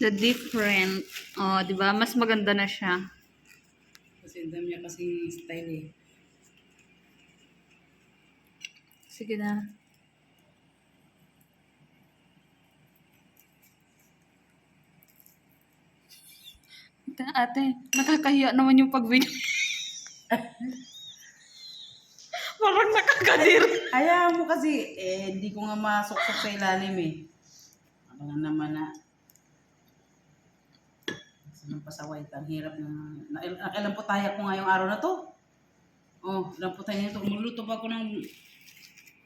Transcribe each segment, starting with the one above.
The different. Oh, 'di ba? Mas maganda na siya. Kasi ang dami niya kasing style eh. Sige na. Ate, nakakahiya naman yung pag-video. Parang nakakadir. Hayaan mo kasi, hindi ko nga masuksok sa ilalim eh. Ano nga naman na. Kasi nang pasaway, ang hirap na. Nakailan po tayo ko ngayong araw na to. Oh, ilan po tayo nito. Umuluto pa ako ng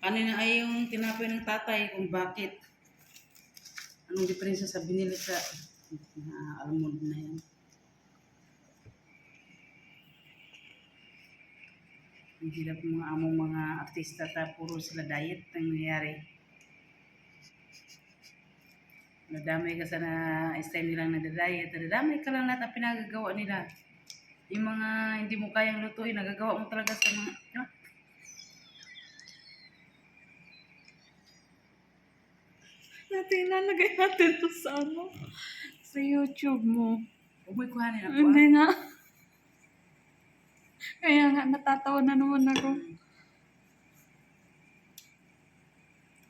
kanina ay yung tinapay ng tatay kung bakit. Anong diferensya sa binili sa almond na yan. Ang hirap ng mga among mga artista ta puro sila diet ang nangyayari. Nadamay ka sa na style nilang nagda-diet, nadamay ka lang lahat ang pinagagawa nila. Yung mga hindi mo kayang lutuin, nagagawa mo talaga sa mga, Natin ilalagay natin to sa ano? Sa YouTube mo. huwag mo'y kuhanin ako Hindi nga. Kaya nga, natatawa na naman ako.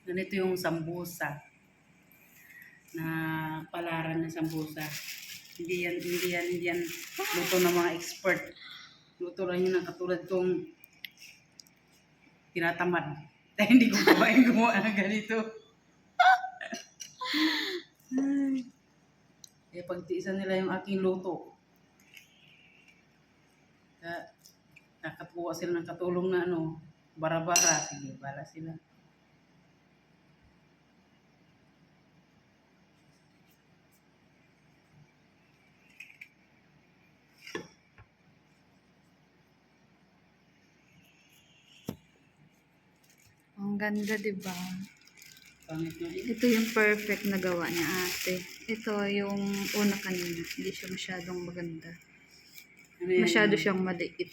Ganito yung sambusa. Na palaran ng sambusa. Hindi yan luto ng mga expert. Luto lang yun ang katulad kong tinatamad. Dahil hindi ko kabain gumawa ng ganito. Eh, pagtiisan nila yung aking luto. Nakatuwa sila ng katulong na ano, bara-bara. Sige, bala sila. Ang ganda, diba? Pangit na din. Ito yung perfect na gawa niya, ate. Ito yung una kanina. Hindi siya masyadong maganda. Ano yan? Masyado siyang maliit.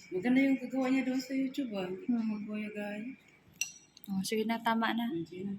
Maganda yung gagawa niya doon sa YouTube ah. Hindi ko magagawa guys. Oh, sige na, tama na. Sige na.